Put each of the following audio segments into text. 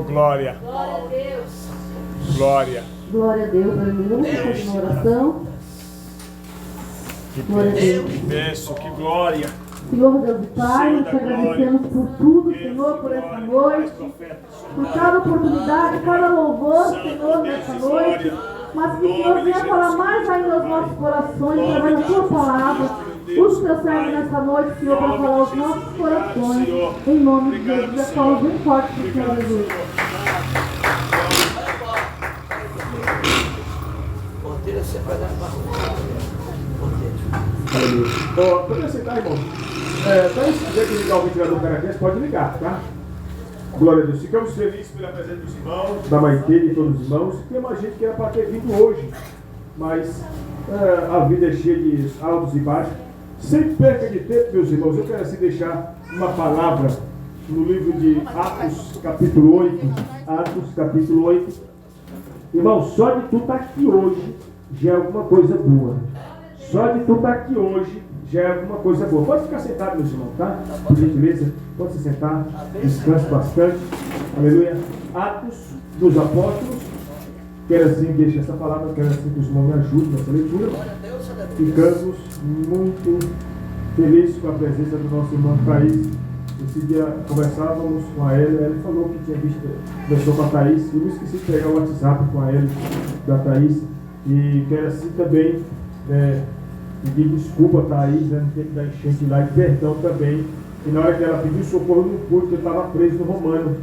Glória. Glória a Deus. Glória. Glória a Deus. Aleluia. Faz uma oração. Glória a Deus. Que bênção, que glória. Senhor Deus e Pai, nós te agradecemos por tudo, Senhor, por essa noite, por cada oportunidade, cada louvor, Senhor, nessa noite. Mas que o Senhor venha falar mais ainda aos nossos corações, através da tua palavra. Use teu servo nessa noite, Senhor, para falar aos nossos corações. Em nome de Jesus, aplausos bem fortes para o Senhor Jesus. Porteira, você vai dar uma pode sentar, irmão. Se quiser que ligar o ventilador para aqui, pode ligar, tá? Glória a Deus. Ficamos felizes pela presença dos irmãos, da Maite e todos os irmãos. Tem uma gente que era para ter vindo hoje, mas a vida é cheia de altos e baixos. Sem perca de tempo, meus irmãos, eu quero assim deixar uma palavra no livro de Atos, capítulo 8. Atos, capítulo 8. Irmão, só de tu estar aqui hoje já é alguma coisa boa. Só de tu estar aqui hoje já é alguma coisa boa. Pode ficar sentado, meus irmãos, tá? Por gentileza, pode se sentar. Descanse bastante. Aleluia. Atos dos Apóstolos. Quero assim, deixa essa palavra, quero assim que os irmãos me ajudem nessa leitura. Ficamos muito felizes com a presença do nosso irmão Thaís. Esse dia conversávamos com a ela falou que tinha visto, conversou com a Thaís. Eu me esqueci de pegar o WhatsApp com a ela, da Thaís. E quero assim também pedir desculpa a Thaís, né, no tempo da enchente lá, e perdão também. E na hora que ela pediu socorro, eu não pude, porque eu estava preso no Romano.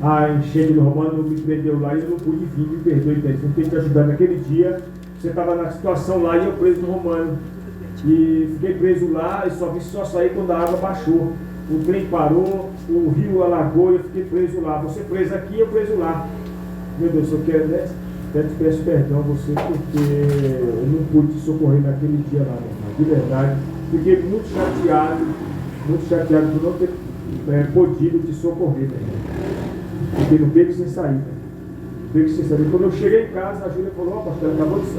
A enchente do Romano me prendeu lá e eu não pude vir, me perdoe, Thaís. Não tenho que te ajudar naquele dia. Você estava na situação lá e eu preso no Romano. E fiquei preso lá e só saí quando a água baixou. O trem parou, o rio alagou e eu fiquei preso lá. Você preso aqui, eu preso lá. Meu Deus, eu quero, né? Até te peço perdão a você, porque eu não pude te socorrer naquele dia lá, meu irmão. De verdade, fiquei muito chateado por não ter podido te socorrer, meu irmão. Fiquei no beco sem saída. Beco sem saída. Quando eu cheguei em casa, a Júlia falou: ó, pastor,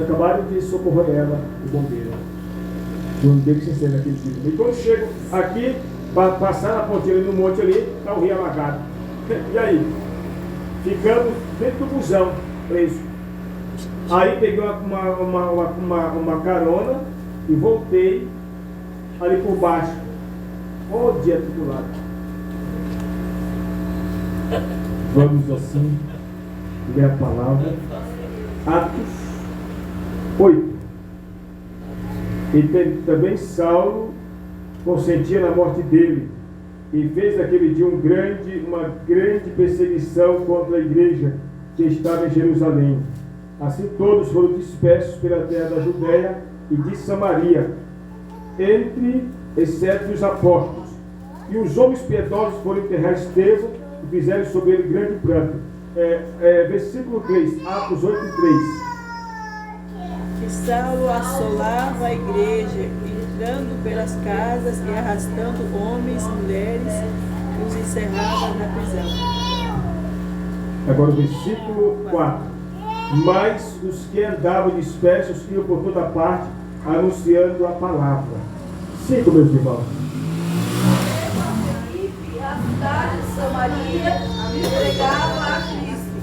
acabaram de socorrer ela, o bombeiro. Eu não beco sem saída naquele dia. E quando eu chego aqui, passar na pontinha ali no monte ali, está o rio alagado. E aí? Ficamos dentro do busão, preso. Aí peguei uma carona e voltei ali por baixo. Ó, dia titulado. Vamos assim ler a palavra. Atos 8. E também Saulo consentia na morte dele e fez naquele dia uma grande perseguição contra a igreja que estava em Jerusalém. Assim todos foram dispersos pela terra da Judéia e de Samaria, exceto os apóstolos. E os homens piedosos foram enterrar Estevão e fizeram sobre ele grande pranto. Versículo 3, Atos 8, 3. Que Saulo assolava a igreja, entrando pelas casas e arrastando homens e mulheres, os encerrava na prisão. Agora o versículo 4. Mas os que andavam dispersos iam por toda parte, anunciando a palavra. 5, meus irmãos. E a cidade de Samaria entregava a Cristo.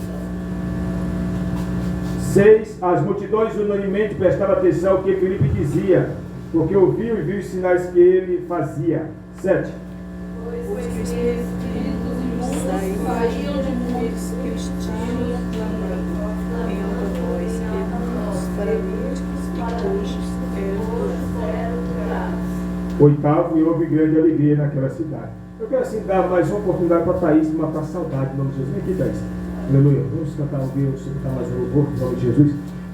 6. As multidões unanimemente prestavam atenção ao que Filipe dizia, porque ouviu e viu os sinais que ele fazia. 7. Pois que espíritos imundos saíam de muitos cristianos clamando em alta voz, e os paralíticos e coxos eram curados. 8. E houve grande alegria naquela cidade. Eu quero assim dar mais uma oportunidade para a Thaís matar a saudade, em nome de Jesus. Vem aqui, Thaís. Aleluia. Vamos cantar o Deus, cantar mais um louvor, em nome de Jesus.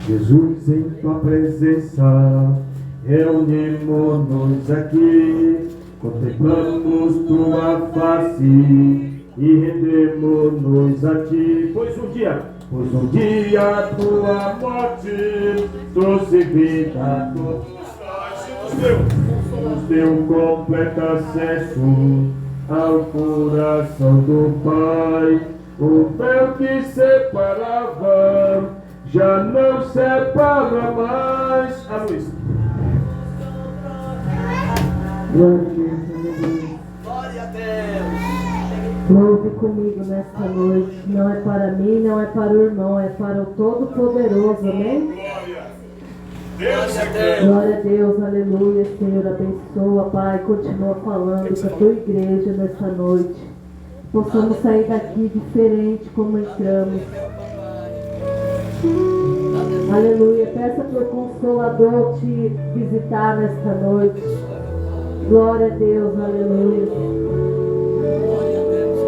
Jesus, em tua presença, reunimos-nos aqui, contemplamos tua face e rendemos-nos a ti. Pois um dia a tua morte trouxe vida a todos nós, nos deu completo acesso ao coração do Pai. O véu que separava já não separa mais. A luz. Glória a Deus. Louve comigo nesta noite. Não é para mim, não é para o irmão, é para o Todo-Poderoso, amém? Glória a Deus, aleluia, Senhor, abençoa, Pai, continua falando com a tua igreja nesta noite. Possamos sair daqui diferente como entramos. Aleluia, peça para o Consolador te visitar nesta noite. Glória a Deus, aleluia. Glória a Deus.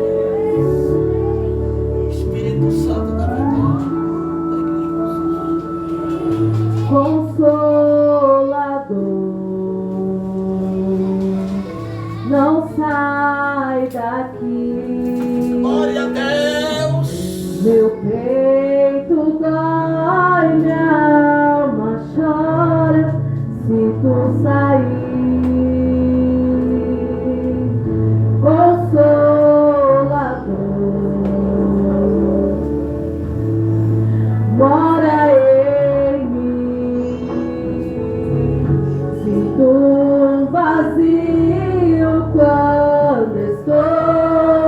Espírito Santo da verdade. Consolador, não sai daqui. Glória a Deus. Meu peito dói, minha alma chora se tu sair. Consolador, mora em mim. Sinto um vazio quando estou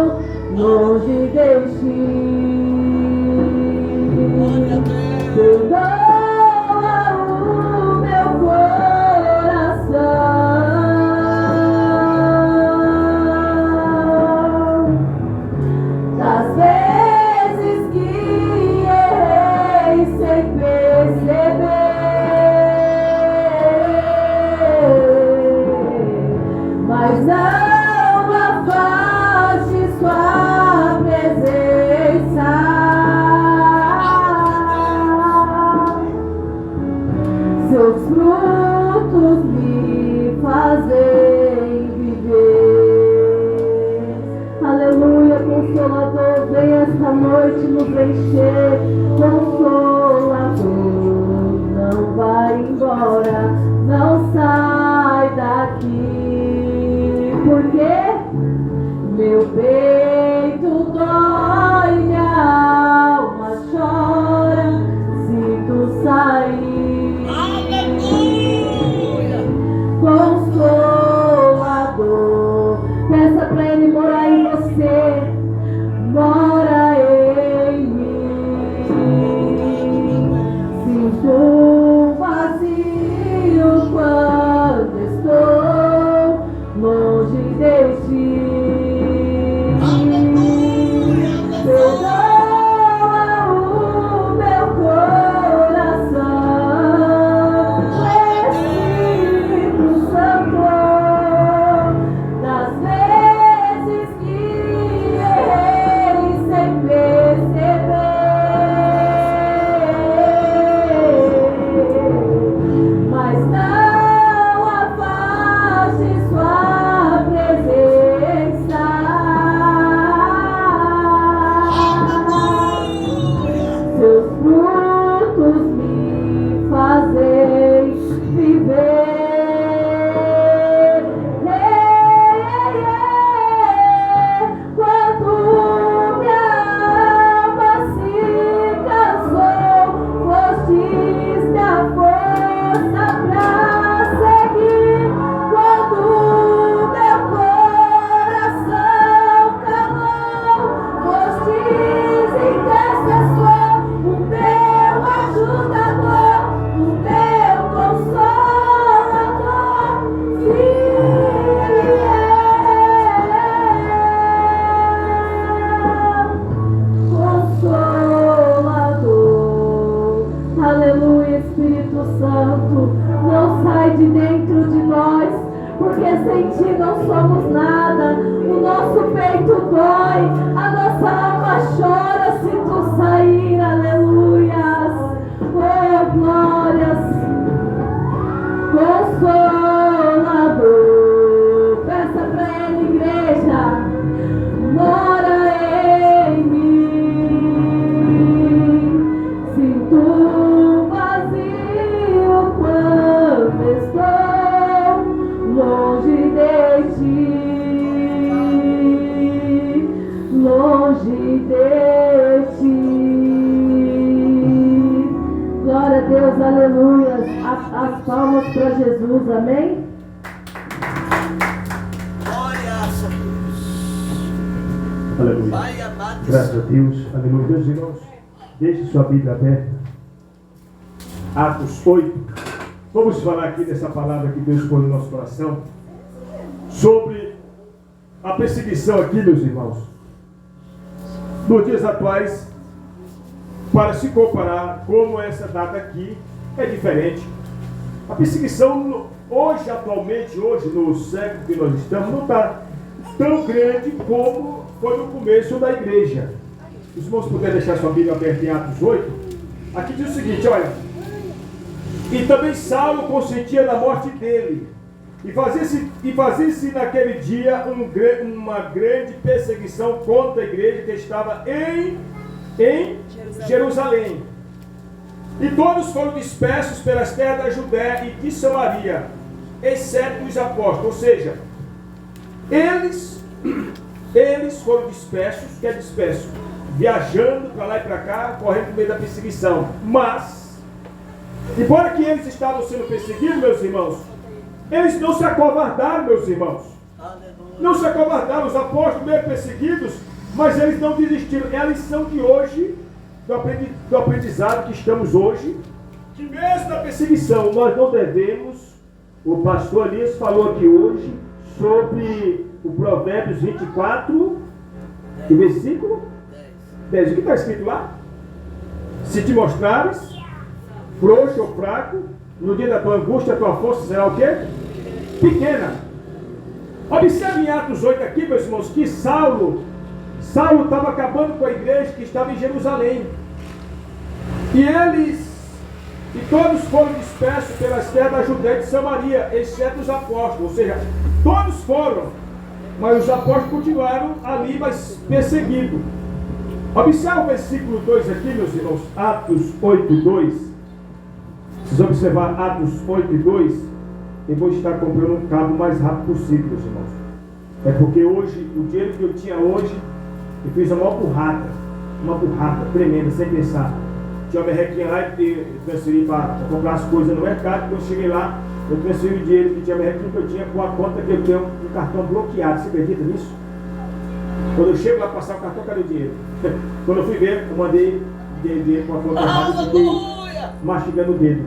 longe de ti. Perdoa o meu coração das vezes que errei sem perceber, mas não afaste sua presença. Seus frutos me fazem viver. Aleluia, Consolador, vem esta noite nos encher. Consolador, não vai embora, não sai daqui. Porque meu peito dói, minha alma chora se tu sair. Consolador, peça pra Ele morar em você, mora em mim. Sinto um vazio quando estou longe de ti. Perdoa o meu coração, Espírito Santo, das vezes que errei sem perceber, mas não afaste sua presença. Seus frutos me fazem viver. Quando minha alma se cansou, foste a força pra seguir. Quando meu coração calou, foste intercessor, o meu ajudador, o meu consolador, Consolador. Aleluia, Espírito Santo, não sai de dentro de nós, porque sem ti não somos nada. O nosso peito dói, a nossa alma chora se tu sair. Aleluias, oh glórias. Consolador, peça pra Ele, igreja, mora em mim. Sinto um vazio quando estou longe de ti, longe de ti. Glória a Deus, aleluia. As palmas para Jesus, amém? Glória a Deus. Aleluia. Pai amado, Graças a Deus. Aleluia. Meus irmãos, deixe sua Bíblia aberta. Atos 8. Vamos falar aqui dessa palavra que Deus põe no nosso coração. Sobre a perseguição aqui, meus irmãos. Nos dias atuais, para se comparar como essa data aqui é diferente. A perseguição hoje, atualmente, hoje, no século que nós estamos, não está tão grande como foi no começo da igreja. Os irmãos puderem deixar sua Bíblia aberta em Atos 8, aqui diz o seguinte, olha. E também Saulo consentia na morte dele, e fazia-se naquele dia uma grande perseguição contra a igreja que estava em Jerusalém. E todos foram dispersos pelas terras da Judéia e de Samaria, exceto os apóstolos. Ou seja, eles foram dispersos, que é disperso, viajando para lá e para cá, correndo no meio da perseguição. Mas, embora que eles estavam sendo perseguidos, meus irmãos, eles não se acovardaram, meus irmãos. Não se acovardaram, os apóstolos meio perseguidos, mas eles não desistiram. É a lição de hoje, do aprendizado que estamos hoje, que mesmo na perseguição nós não devemos. O pastor Elias falou aqui hoje sobre o Provérbios 24, e versículo 10. O que está escrito lá? Se te mostrares frouxo ou fraco, no dia da tua angústia, a tua força será o quê? Pequena. Observe em Atos 8 aqui, meus irmãos, que Saulo estava acabando com a igreja que estava em Jerusalém. E todos foram dispersos pelas terras da Judéia e de Samaria, exceto os apóstolos. Ou seja, todos foram, mas os apóstolos continuaram ali, mas perseguidos. Observe o versículo 2 aqui, meus irmãos, Atos 8, 2. Vocês observar Atos 8, 2, eu vou estar comprando um cabo o mais rápido possível, meus irmãos. É porque hoje, o dinheiro que eu tinha hoje, eu fiz uma burrada tremenda, sem pensar. Tinha uma merrequinha lá e transferi para comprar as coisas no mercado. Quando eu cheguei lá, eu transferi o dinheiro que tinha merrequinha que eu tinha com a conta que eu tenho um cartão bloqueado. Você acredita nisso? Quando eu chego lá para passar o cartão, cadê o dinheiro? Quando eu fui ver, eu mandei dinheiro com a conta errada e fiquei mastigando o dedo.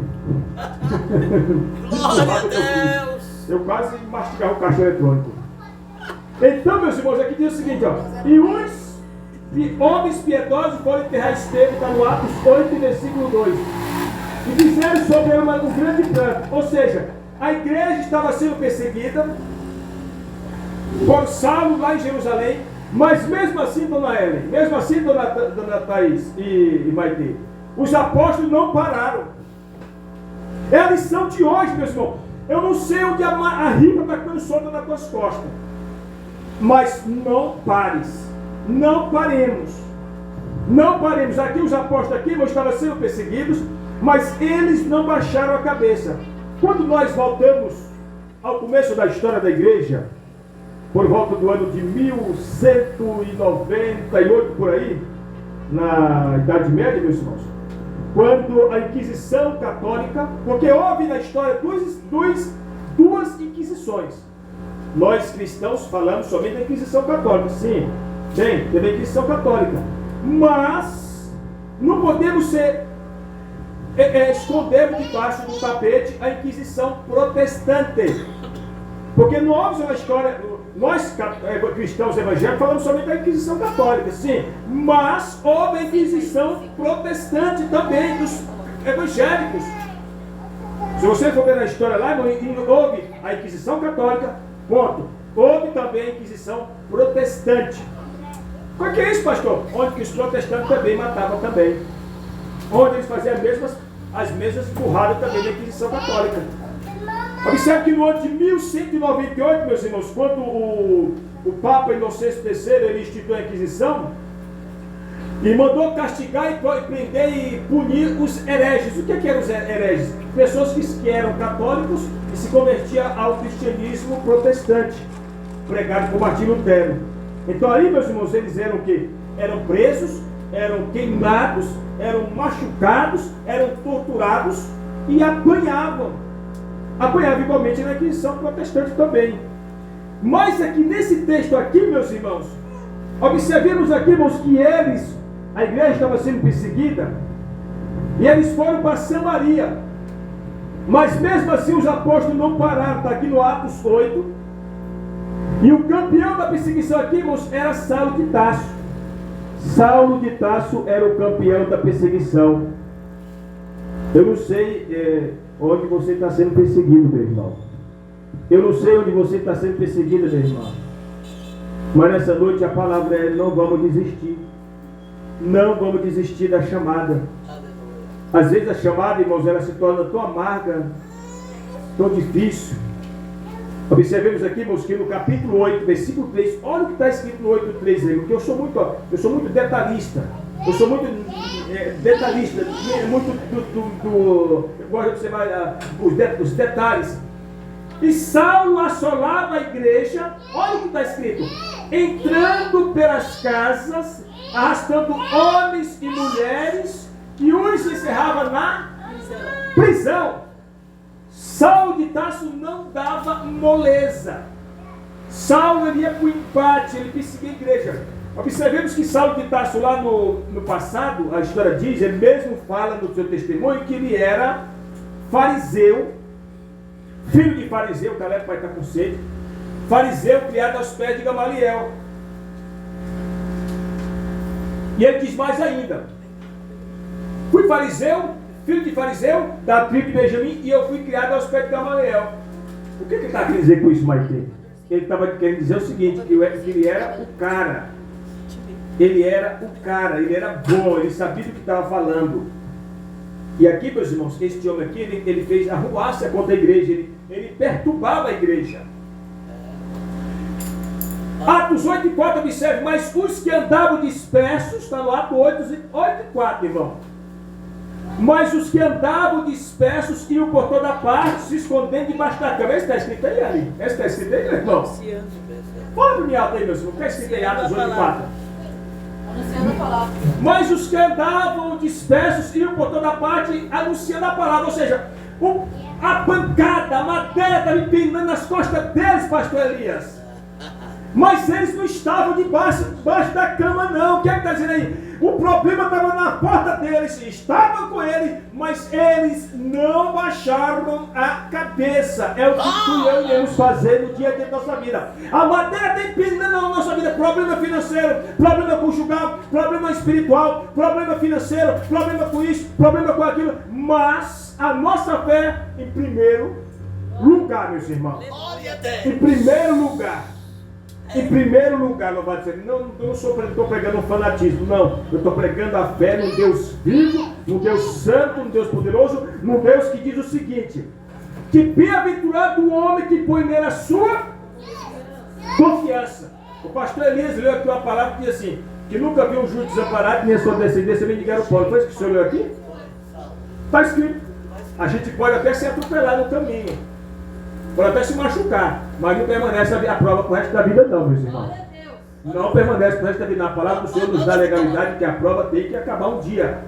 glória a Deus. Eu quase mastigava o caixa eletrônico. Então, meus irmãos, aqui diz o seguinte, ó. E uns homens piedosos foram enterrar Estevão, está no Atos 8, versículo 2. E fizeram sobre ele um grande pranto. Ou seja, a igreja estava sendo perseguida por Saulo lá em Jerusalém. Mas mesmo assim, dona Ellen, mesmo assim, dona Thaís e Maite, os apóstolos não pararam. É a lição de hoje, meus irmãos. Eu não sei onde a ripa está ficando solta nas tuas costas, mas não pares. Não paremos. Não paremos. Aqui os apóstolos aqui estavam sendo perseguidos, mas eles não baixaram a cabeça. Quando nós voltamos ao começo da história da igreja, por volta do ano de 1198 por aí, na Idade Média, meus irmãos, quando a Inquisição Católica, porque houve na história duas Inquisições. Nós cristãos falamos somente da Inquisição Católica, sim, teve a Inquisição Católica, mas não podemos esconder debaixo do tapete a Inquisição Protestante, porque não houve na história. Nós cristãos evangélicos falamos somente da Inquisição Católica, sim, mas houve a Inquisição Protestante também dos evangélicos. Se você for ver na história lá, houve a Inquisição Católica, ponto. Houve também a Inquisição Protestante. O que é isso, pastor? Onde que os protestantes também matavam também. Onde eles faziam as mesmas burradas também da Inquisição Católica. Observe que no ano de 1198, meus irmãos, quando o Papa Inocêncio III ele instituiu a Inquisição e mandou castigar e prender e punir os hereges. O que eram os hereges? Pessoas que eram católicos e se convertiam ao cristianismo protestante, pregado por Martim Lutero. Então aí, meus irmãos, eles eram o quê? Eram presos, eram queimados, eram machucados, eram torturados e apanhavam igualmente na Inquisição Protestante também. Mas aqui nesse texto aqui, meus irmãos, Observemos aqui, irmãos, que a igreja estava sendo perseguida, e eles foram para Samaria. Mas mesmo assim os apóstolos não pararam, está aqui no Atos 8. E o campeão da perseguição aqui, irmãos, era Saulo de Tarso. Saulo de Tarso era o campeão da perseguição. Eu não sei onde você está sendo perseguido, meu irmão. Eu não sei onde você está sendo perseguido, meu irmão. Mas nessa noite a palavra é: não vamos desistir. Não vamos desistir da chamada. Às vezes a chamada, irmãos, ela se torna tão amarga, tão difícil. Observemos aqui, irmãos, que no capítulo 8, versículo 3, olha o que está escrito no 8:3 aí, porque eu sou muito detalhista. Eu sou muito detalhista, muito eu gosto de observar os detalhes. E Saulo assolava a igreja, olha o que está escrito: entrando pelas casas, arrastando homens e mulheres, e uns encerrava na prisão. Saulo de Tarso não dava moleza. Saulo ia para o empate, ele perseguia a igreja. Observemos que Saulo de Tarso, lá no passado, a história diz, ele mesmo fala no seu testemunho, que ele era fariseu, filho de fariseu, o Caleb vai estar com sede, fariseu criado aos pés de Gamaliel. E ele diz mais ainda: fui fariseu, filho de fariseu, da tribo de Benjamim, e eu fui criado aos pés de Gamaliel. O que ele está querendo dizer com isso, Maite? Ele estava querendo dizer o seguinte: que ele era o cara. Ele era o cara, ele era bom, ele sabia do que estava falando. E aqui, meus irmãos, este homem aqui, ele fez arruaça contra a igreja, ele perturbava a igreja. Atos 8:4, observe: mas os que andavam dispersos, está no Atos 8:4, irmão. Mas os que andavam dispersos iam por toda parte, se escondendo debaixo da cama. Esse está escrito aí, ali? Esse está escrito aí, meu irmão? Fala para mim alto aí, meu irmão. Está escrito aí, Atos 8:4. Mas os que andavam dispersos iam por toda parte anunciando a palavra. Ou seja, a pancada, a madeira estava empinando nas costas deles, pastor Elias. Mas eles não estavam debaixo da cama, não. O que é que está dizendo aí? O problema estava na porta deles, estavam com ele, mas eles não baixaram a cabeça. É o que tu e eu iremos fazer no dia a dia da nossa vida. A madeira está empinando na nossa vida. Problema financeiro, problema conjugal, problema espiritual, problema financeiro, problema com isso, problema com aquilo. Mas a nossa fé em primeiro lugar, meus irmãos. Em primeiro lugar. Em primeiro lugar, louvado seja, não estou pregando um fanatismo, não. Eu estou pregando a fé num Deus vivo, num Deus santo, num Deus poderoso, num Deus que diz o seguinte: que bem-aventurado o homem que põe nele a sua confiança. O pastor Elias leu aqui uma palavra que diz assim: que nunca viu um justo desamparado, nem a sua descendência mendigar o pobre. Foi isso que o senhor leu aqui? Está escrito. A gente pode até se atropelar no caminho, pode até se machucar, mas não permanece a prova para o resto da vida, não, meus irmãos. Não permanece para o resto da vida. Na palavra do Senhor nos dá a legalidade que a prova tem que acabar um dia.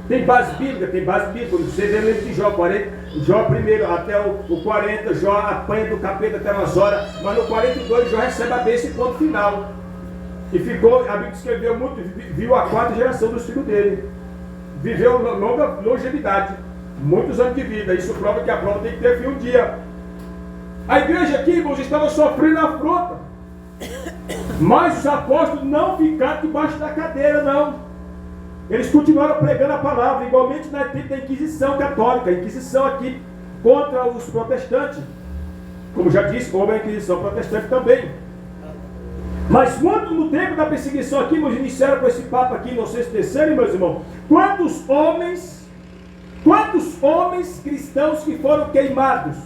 Tem base bíblica, tem base bíblica. Você vê no livro de Jó, 40, Jó primeiro até o 40, Jó apanha do capeta até umas horas, mas no 42 Jó recebe a bênção e ponto final. E ficou, a Bíblia escreveu muito, viu a 4ª geração dos filhos dele. Viveu longa longevidade, muitos anos de vida. Isso prova que a prova tem que ter fim um dia. A igreja aqui, irmãos, estava sofrendo afronta. Mas os apóstolos não ficaram debaixo da cadeira, não. Eles continuaram pregando a palavra, igualmente na tempo da Inquisição Católica. A Inquisição aqui contra os protestantes. Como já disse, houve a Inquisição Protestante também. Mas quando no tempo da perseguição aqui, meus iniciaram com esse papo aqui, Inocêncio III, meus irmãos, quantos homens cristãos que foram queimados?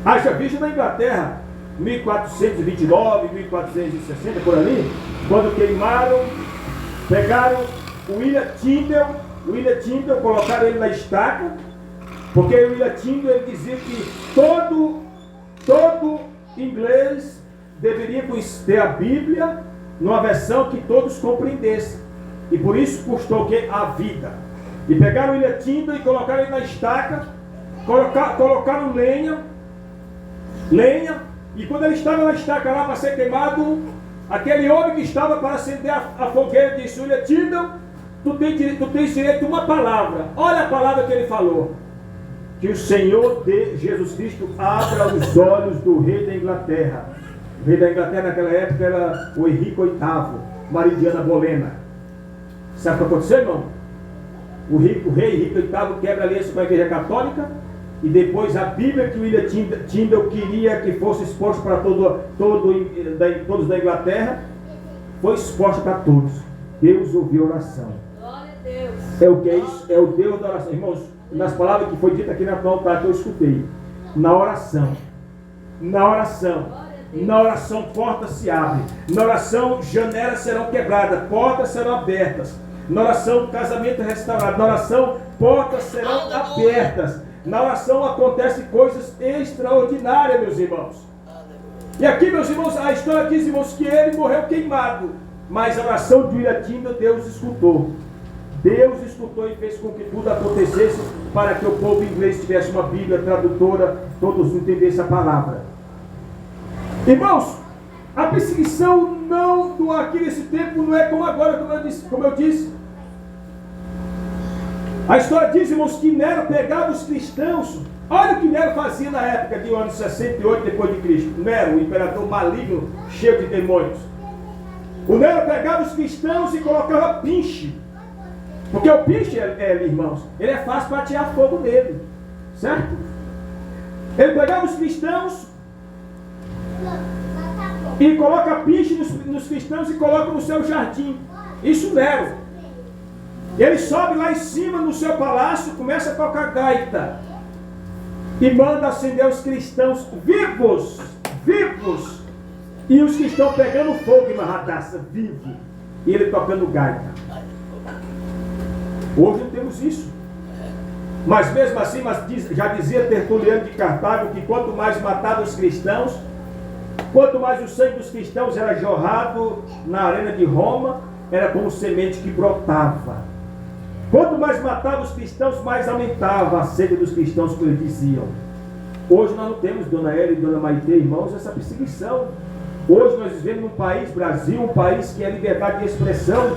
Haja visto na Inglaterra, 1429, 1460, por ali, quando queimaram, pegaram o William Tyndale, colocaram ele na estaca, porque o William Tyndale ele dizia que todo inglês deveria ter a Bíblia numa versão que todos compreendessem, e por isso custou o quê? A vida. E pegaram o William Tyndale e colocaram ele na estaca, colocaram lenha, e quando ele estava na estaca lá para ser queimado, Aquele homem que estava para acender a fogueira disse: William Tyndale, tu tens direito a uma palavra. Olha a palavra que ele falou: que o Senhor de Jesus Cristo abra os olhos do rei da Inglaterra. O rei da Inglaterra naquela época era o Henrique VIII, marido de Ana Bolena. Sabe o que aconteceu, irmão? O rei Henrique VIII quebra a aliança com a Igreja Católica, e depois a Bíblia que o William Tyndale queria que fosse exposta para todos da Inglaterra, foi exposta para todos. Deus ouviu a oração. Glória a Deus. É o que é isso? É o Deus da oração. Irmãos, nas palavras que foi dita aqui na altar que eu escutei, na oração, portas se abrem, na oração janelas serão quebradas, portas serão abertas, na oração casamento restaurado, na oração portas serão abertas, na oração acontecem coisas extraordinárias, meus irmãos. E aqui, meus irmãos, a história diz, irmãos, que ele morreu queimado, mas a oração de William Tyndale Deus escutou. Deus escutou e fez com que tudo acontecesse para que o povo inglês tivesse uma Bíblia tradutora, todos entendessem a palavra. Irmãos, a perseguição não aqui nesse tempo não é como agora, como eu disse. A história diz, irmãos, que Nero pegava os cristãos. Olha o que Nero fazia na época de ano 68 depois de Cristo. Nero, o imperador maligno, cheio de demônios. O Nero pegava os cristãos e colocava pinche. Porque o pinche, irmãos, ele é fácil para tirar fogo nele, certo? Ele pegava os cristãos e coloca pinche nos cristãos e coloca no seu jardim. Isso Nero. Ele sobe lá em cima no seu palácio, começa a tocar gaita e manda acender os cristãos vivos. E os cristãos pegando fogo em Marradaça, vivo. E ele tocando gaita. Hoje não temos isso. Mas mesmo assim, já dizia Tertuliano de Cartago que quanto mais matava os cristãos, quanto mais o sangue dos cristãos era jorrado na arena de Roma, era como semente que brotava. Quanto mais matava os cristãos, mais aumentava a sede dos cristãos, como eles diziam. Hoje nós não temos, Dona Ela e Dona Maite, irmãos, essa perseguição. Hoje nós vivemos num país, Brasil, um país que é liberdade de expressão,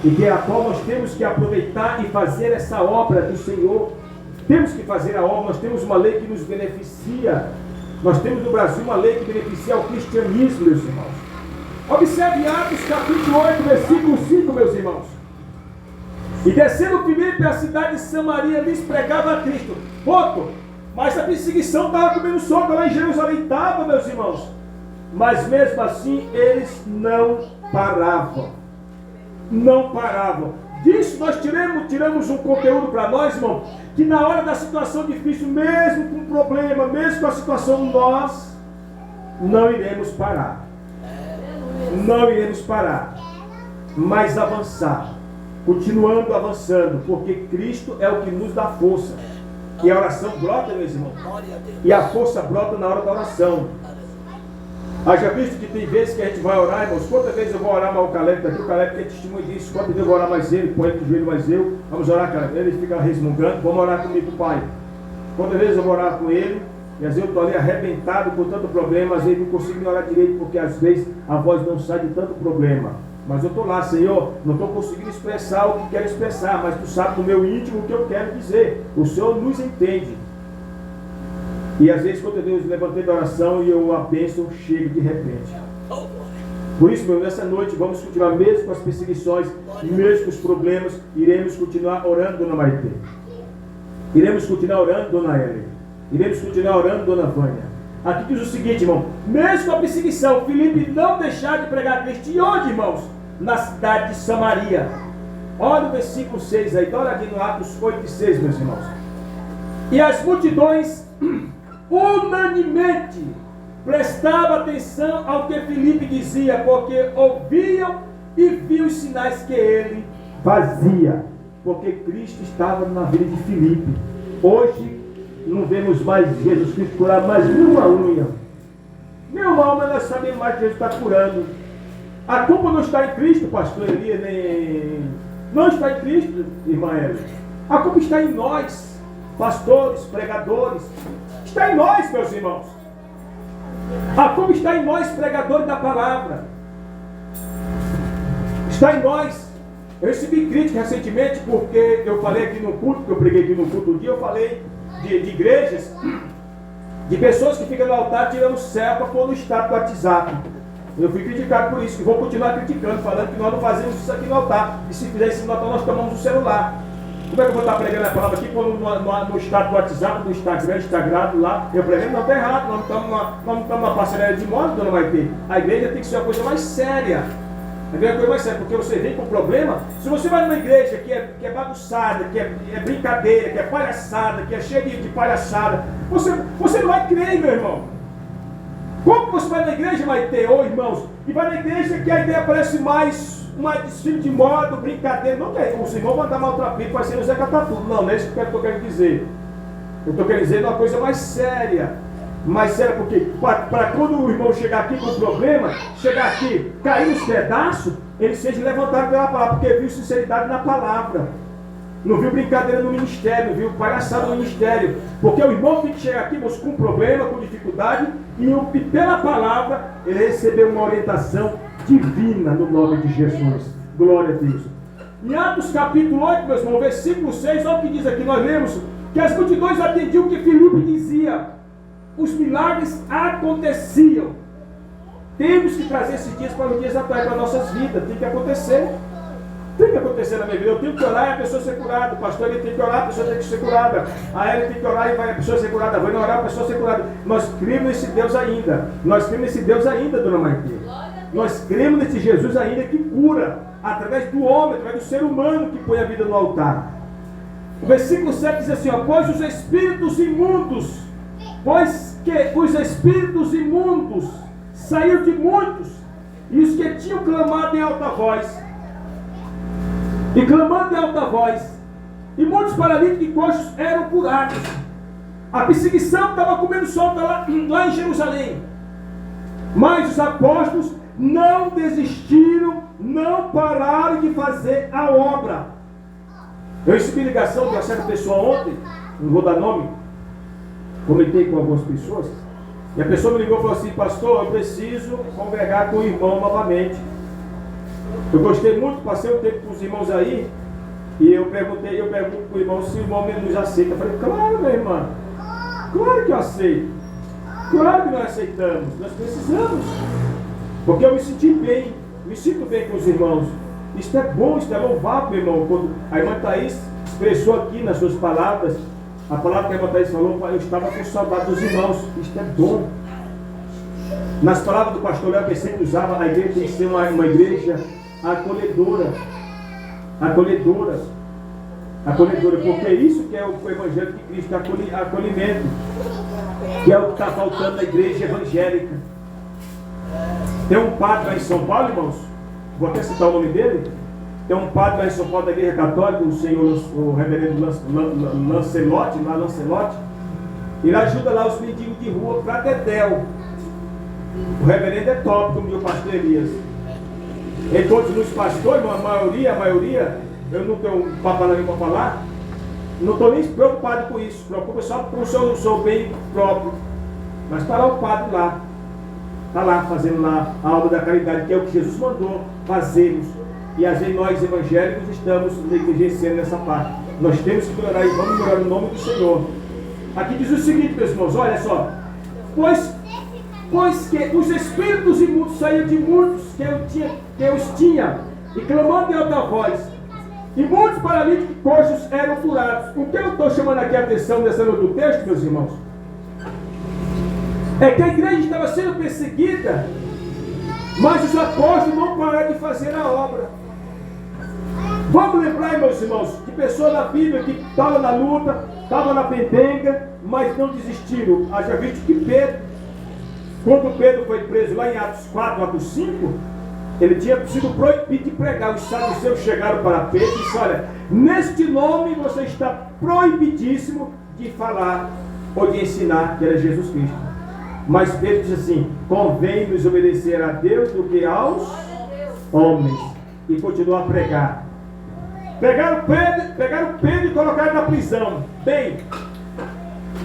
e que é a qual nós temos que aproveitar e fazer essa obra do Senhor. Temos que fazer a obra. Nós temos uma lei que nos beneficia. Nós temos no Brasil uma lei que beneficia o cristianismo, meus irmãos. Observe Atos capítulo 8, versículo 5, meus irmãos. E descendo Filipe à cidade de Samaria, lhes pregava a Cristo. Ponto. Mas a perseguição estava comendo solta lá em Jerusalém. Estava, meus irmãos. Mas mesmo assim, eles não paravam. Não paravam. Disso nós tiramos um conteúdo para nós, irmão, que na hora da situação difícil, mesmo com problema, mesmo com a situação, nós não iremos parar. Não iremos parar, mas avançar, continuando avançando, porque Cristo é o que nos dá força. E a oração brota, meus irmãos, e a força brota na hora da oração. Haja visto que tem vezes que a gente vai orar, irmãos. Quantas vezes eu vou orar mais o Caleb daqui? O Caleb tem testemunho disso. Quantas vezes eu vou orar mais ele? Põe ele de joelho mais eu. Vamos orar, Caleb. Ele fica resmungando. Vamos orar comigo, Pai. Quantas vezes eu vou orar com ele? E às vezes eu estou ali arrebentado com tanto problema. Às vezes não consigo me orar direito, porque às vezes a voz não sai de tanto problema. Mas eu estou lá, Senhor, não estou conseguindo expressar o que quero expressar, mas Tu sabes no meu íntimo o que eu quero dizer. O Senhor nos entende. E às vezes quando eu levantei da oração e eu a bênção chega de repente. Por isso, meu, nessa noite vamos continuar mesmo com as perseguições, mesmo com os problemas, iremos continuar orando, Dona Maite. Iremos continuar orando, Dona Ellen. Iremos continuar orando, Dona Vânia. Aqui diz o seguinte, irmão, mesmo com a perseguição, Filipe não deixar de pregar a Cristo. E onde, irmãos? Na cidade de Samaria. Olha o versículo 6 aí, dá uma olhadinha no Atos 8 e 6, meus irmãos. E as multidões unanimemente prestavam atenção ao que Filipe dizia, porque ouviam e viam os sinais que ele fazia, porque Cristo estava na vida de Filipe. Hoje não vemos mais Jesus Cristo curar mais nenhuma unha, nenhuma alma. Nós sabemos mais que Jesus está curando. A culpa não está em Cristo, pastor Elias, nem... não está em Cristo, irmã Ela. A culpa está em nós, pastores, pregadores. Está em nós, meus irmãos. A culpa está em nós, pregadores da palavra. Está em nós. Eu recebi crítica recentemente porque eu falei aqui no culto, que eu preguei aqui no culto um dia, eu falei de igrejas, de pessoas que ficam no altar tirando céu para pôr no status do WhatsApp. Eu fui criticado por isso, e vou continuar criticando, falando que nós não fazemos isso aqui no altar. E se fizer isso no altar, nós tomamos o celular. Como é que eu vou estar pregando a palavra aqui, pondo no status do WhatsApp, no Instagram, lá? Eu pregando, não, está errado, nós não estamos numa parceria de modo, dona Maite. A igreja tem que ser uma coisa mais séria. A igreja é uma coisa mais séria, porque você vem com um problema. Se você vai numa igreja que é bagunçada, que é brincadeira, que é palhaçada, que é cheia de palhaçada, você não vai crer, meu irmão. Como você vai na igreja, Maite, irmãos, e vai na igreja que a ideia parece mais desfile de moda, brincadeira, não quer, os irmãos vão andar maltrapilho, parecendo o Zé Catatudo, não é isso que eu estou querendo dizer. Eu estou querendo dizer uma coisa mais séria, porque para quando o irmão chegar aqui com um problema, chegar aqui, cair nos pedaços, ele seja levantado pela palavra, porque viu sinceridade na palavra. Não viu brincadeira no ministério, não viu palhaçada no ministério. Porque o irmão tem que chegar aqui com um problema, com dificuldade, e pela palavra ele recebeu uma orientação divina no nome de Jesus. Glória a Deus. Em Atos capítulo 8, meus irmãos, versículo 6, olha o que diz aqui, nós lemos que as multidões atendiam o que Filipe dizia. Os milagres aconteciam. Temos que trazer esses dias para os dias atuais, para nossas vidas. Tem que acontecer. Tem que acontecer na minha vida. Eu tenho que orar e a pessoa ser curada. O pastor ele tem que orar, a pessoa tem que ser curada. A ele tem que orar e vai a pessoa ser curada. Vai orar, a pessoa ser curada. Nós cremos nesse Deus ainda. Nós cremos nesse Deus ainda, dona Maite. Nós cremos nesse Jesus ainda que cura. Através do homem, através do ser humano que põe a vida no altar. O versículo 7 diz assim, pois os espíritos imundos saíram de muitos, e os que tinham clamado em alta voz, e muitos paralíticos e coxos eram curados. A perseguição estava comendo solta lá em Jerusalém, mas os apóstolos não desistiram, não pararam de fazer a obra. Eu recebi ligação de uma certa pessoa ontem, não vou dar nome, comentei com algumas pessoas, e a pessoa me ligou e falou assim, pastor, eu preciso congregar com o irmão novamente. Eu gostei muito, passei um tempo com os irmãos aí, e eu pergunto para o irmão se o irmão nos aceita. Eu falei, claro, meu irmão, claro que eu aceito, claro que nós aceitamos, nós precisamos, porque eu me sinto bem com os irmãos. Isto é bom, isto é louvável, meu irmão. Quando a irmã Thaís expressou aqui nas suas palavras, a palavra que a irmã Thaís falou, eu estava com saudade dos irmãos. Isto é bom. Nas palavras do pastor Léo, que sempre usava, a igreja tem que ser uma igreja acolhedora. Acolhedora, porque é isso que é o Evangelho de Cristo, acolhimento, que é o que está faltando na igreja evangélica. Tem um padre lá em São Paulo, irmãos, vou até citar o nome dele. Tem um padre lá em São Paulo da Igreja Católica, o reverendo Lancelotti, ele ajuda lá os mendigos de rua para Dedéu. O reverendo é top, como diz o pastor Elias. Em todos os pastores, a maioria, eu não tenho um papo na língua para falar, não estou nem preocupado com isso, preocupa só com o seu bem próprio. Mas está lá o padre lá, está lá fazendo lá a obra da caridade, que é o que Jesus mandou fazermos. E às vezes nós evangélicos estamos negligenciando nessa parte. Nós temos que melhorar e vamos melhorar no nome do Senhor. Aqui diz o seguinte, meus irmãos, olha só. Pois que os espíritos imundos saíram de muitos que eu os tinha, e clamando em alta voz, e muitos paralíticos e coxos eram curados. O que eu estou chamando aqui a atenção nessa noite do texto, meus irmãos, é que a igreja estava sendo perseguida, mas os apóstolos não pararam de fazer a obra. Vamos lembrar, meus irmãos, de pessoas na Bíblia que estavam na luta, estavam na pendenga, mas não desistiram. Haja visto que Pedro, quando Pedro foi preso lá em Atos 4, Atos 5, ele tinha sido proibido de pregar. Os saduceus chegaram para Pedro e disseram, olha, neste nome você está proibidíssimo de falar ou de ensinar que era Jesus Cristo. Mas Pedro disse assim, convém-nos obedecer a Deus do que aos homens. E continuou a pregar. Pegaram Pedro e colocaram na prisão. Bem,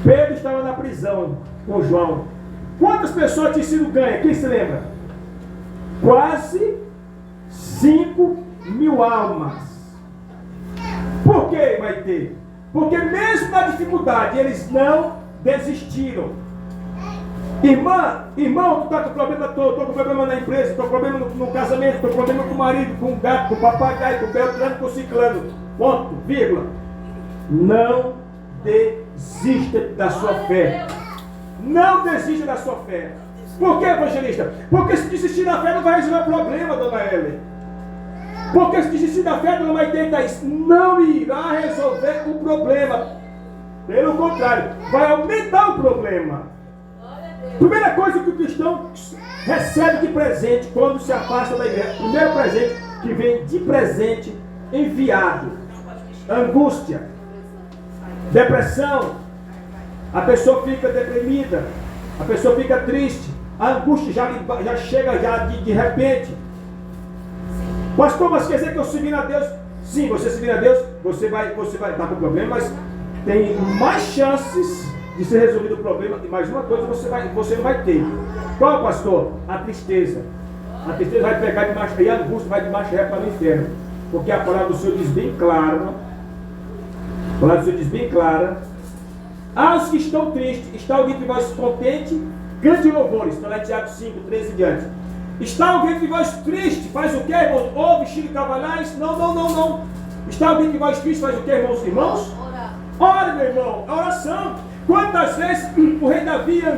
Pedro estava na prisão com João. Quantas pessoas tinham sido ganhas? Quem se lembra? Quase 5.000 almas. Por que, Maite? Porque mesmo na dificuldade, eles não desistiram. Irmão, tu tá com problema todo, tô com problema na empresa, tô com problema no casamento, tô com problema com o marido, com o gato, com o papagaio, com o beltrano, com o ciclano. Ponto, vírgula. Não desista da sua fé. Não desista da sua fé. Por que, evangelista? Porque se desistir da fé não vai resolver o problema, dona Ellen. Porque se desistir da fé, dona Maite, não irá resolver o problema. Pelo contrário, vai aumentar o problema. Primeira coisa que o cristão recebe de presente quando se afasta da igreja. Primeiro presente que vem de presente enviado. Angústia. Depressão. A pessoa fica deprimida. A pessoa fica triste. A angústia já chega de repente. Pastor, mas quer dizer que eu seguindo a Deus? Sim, você seguindo a Deus, você vai estar com problema, mas tem mais chances de ser resolvido o problema. E mais uma coisa você não vai ter. Qual, pastor? A tristeza. A tristeza vai pegar de marcha, e a angústia vai de marcha ré para o inferno. Porque a palavra do Senhor diz bem clara. A palavra do Senhor diz bem clara. Aos que estão tristes, está alguém que vai contente, cante louvores. Está lá em Tiago 5, 13 e diante. Está alguém que voz triste, faz o que, irmãos? Ou vestido de cavalhais? Não. Está alguém que voz triste, faz o que, irmãos? Ora, meu irmão, a oração. Quantas vezes o rei Davi